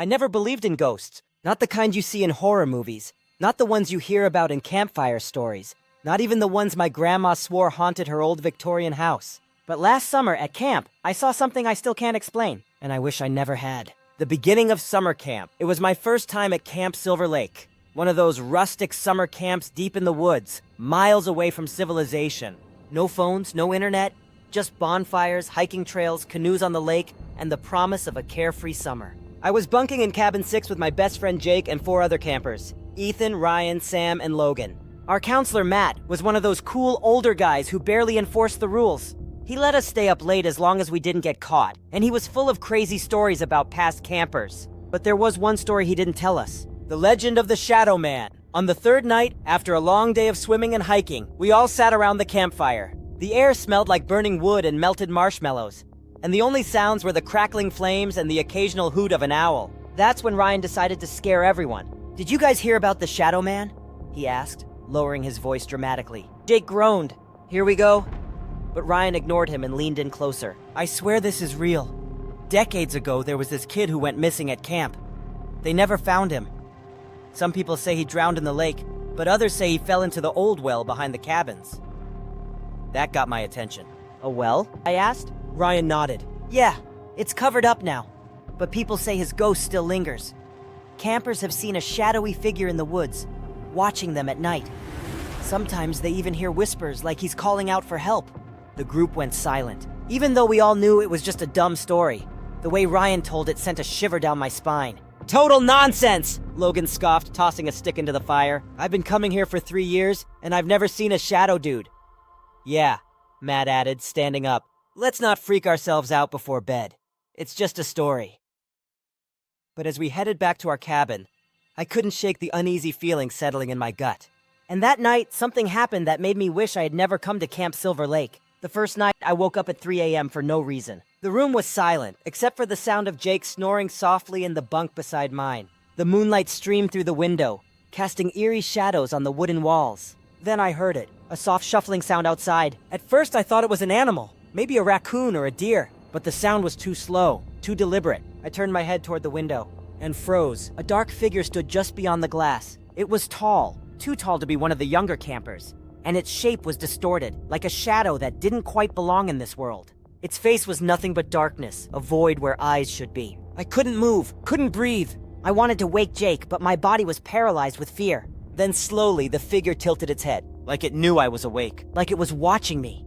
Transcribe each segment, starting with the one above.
I never believed in ghosts. Not the kind you see in horror movies. Not the ones you hear about in campfire stories. Not even the ones my grandma swore haunted her old Victorian house. But last summer at camp, I saw something I still can't explain, and I wish I never had. The beginning of summer camp. It was my first time at Camp Silver Lake. One of those rustic summer camps deep in the woods, miles away from civilization. No phones, no internet, just bonfires, hiking trails, canoes on the lake, and the promise of a carefree summer. I was bunking in cabin 6 with my best friend Jake and 4 other campers: Ethan, Ryan, Sam, and Logan. Our counselor, Matt, was one of those cool older guys who barely enforced the rules. He let us stay up late as long as we didn't get caught, and he was full of crazy stories about past campers. But there was one story he didn't tell us. The legend of the Shadow Man. On the 3rd night, after a long day of swimming and hiking, we all sat around the campfire. The air smelled like burning wood and melted marshmallows, and the only sounds were the crackling flames and the occasional hoot of an owl. That's when Ryan decided to scare everyone. "Did you guys hear about the Shadow Man?" he asked, lowering his voice dramatically. Jake groaned. "Here we go." But Ryan ignored him and leaned in closer. "I swear this is real. Decades ago, there was this kid who went missing at camp. They never found him. Some people say he drowned in the lake, but others say he fell into the old well behind the cabins." That got my attention. "A well?" I asked. Ryan nodded. "Yeah, it's covered up now, but people say his ghost still lingers. Campers have seen a shadowy figure in the woods, watching them at night. Sometimes they even hear whispers like he's calling out for help." The group went silent, even though we all knew it was just a dumb story. The way Ryan told it sent a shiver down my spine. "Total nonsense!" Logan scoffed, tossing a stick into the fire. "I've been coming here for 3 years, and I've never seen a shadow dude." "Yeah," Matt added, standing up. "Let's not freak ourselves out before bed. It's just a story." But as we headed back to our cabin, I couldn't shake the uneasy feeling settling in my gut. And that night, something happened that made me wish I had never come to Camp Silver Lake. The first night, I woke up at 3 a.m. for no reason. The room was silent, except for the sound of Jake snoring softly in the bunk beside mine. The moonlight streamed through the window, casting eerie shadows on the wooden walls. Then I heard it, a soft shuffling sound outside. At first, I thought it was an animal, maybe a raccoon or a deer, but the sound was too slow, too deliberate. I turned my head toward the window and froze. A dark figure stood just beyond the glass. It was tall, too tall to be one of the younger campers, and its shape was distorted, like a shadow that didn't quite belong in this world. Its face was nothing but darkness, a void where eyes should be. I couldn't move, couldn't breathe. I wanted to wake Jake, but my body was paralyzed with fear. Then slowly, the figure tilted its head, like it knew I was awake, like it was watching me.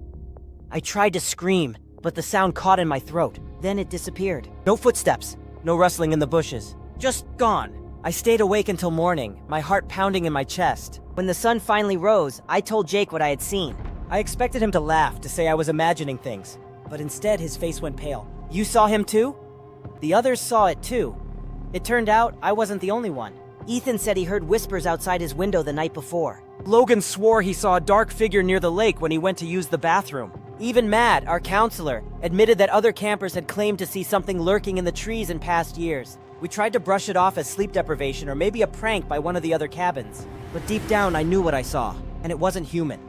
I tried to scream, but the sound caught in my throat. Then it disappeared. No footsteps, no rustling in the bushes. Just gone. I stayed awake until morning, my heart pounding in my chest. When the sun finally rose, I told Jake what I had seen. I expected him to laugh, to say I was imagining things, but instead his face went pale. "You saw him too?" The others saw it too. It turned out I wasn't the only one. Ethan said he heard whispers outside his window the night before. Logan swore he saw a dark figure near the lake when he went to use the bathroom. Even Matt, our counselor, admitted that other campers had claimed to see something lurking in the trees in past years. We tried to brush it off as sleep deprivation or maybe a prank by one of the other cabins. But deep down, I knew what I saw, and it wasn't human.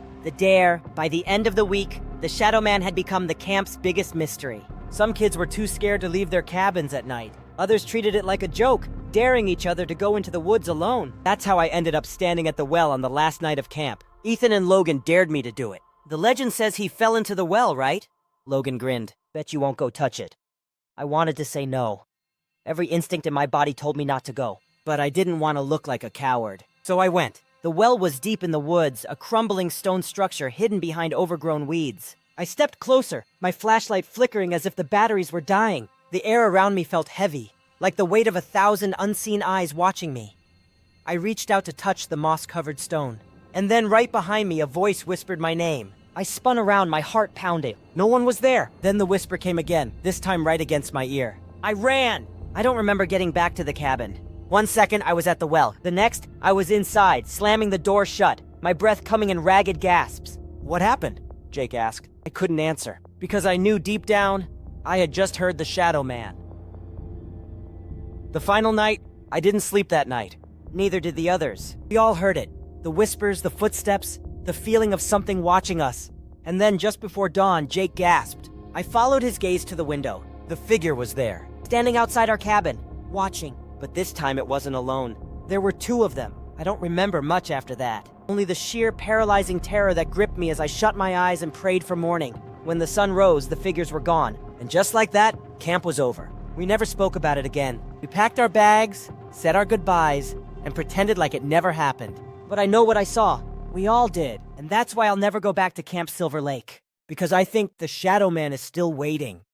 By the end of the week, the Shadow Man had become the camp's biggest mystery. Some kids were too scared to leave their cabins at night. Others treated it like a joke, daring each other to go into the woods alone. That's how I ended up standing at the well on the last night of camp. Ethan and Logan dared me to do it. "The legend says he fell into the well, right?" Logan grinned. "Bet you won't go touch it." I wanted to say no. Every instinct in my body told me not to go, but I didn't want to look like a coward. So I went. The well was deep in the woods, a crumbling stone structure hidden behind overgrown weeds. I stepped closer, my flashlight flickering as if the batteries were dying. The air around me felt heavy, like the weight of 1,000 unseen eyes watching me. I reached out to touch the moss-covered stone, and then right behind me a voice whispered my name. I spun around, my heart pounding. No one was there. Then the whisper came again, this time right against my ear. I ran! I don't remember getting back to the cabin. One second, I was at the well. The next, I was inside, slamming the door shut, my breath coming in ragged gasps. "What happened?" Jake asked. I couldn't answer, because I knew deep down, I had just heard the Shadow Man. The final night, I didn't sleep that night. Neither did the others. We all heard it. The whispers, the footsteps, the feeling of something watching us. And then just before dawn, Jake gasped. I followed his gaze to the window. The figure was there, standing outside our cabin, watching. But this time it wasn't alone. There were two of them. I don't remember much after that. Only the sheer paralyzing terror that gripped me as I shut my eyes and prayed for morning. When the sun rose, the figures were gone. And just like that, camp was over. We never spoke about it again. We packed our bags, said our goodbyes, and pretended like it never happened. But I know what I saw. We all did. And that's why I'll never go back to Camp Silver Lake. Because I think the Shadow Man is still waiting.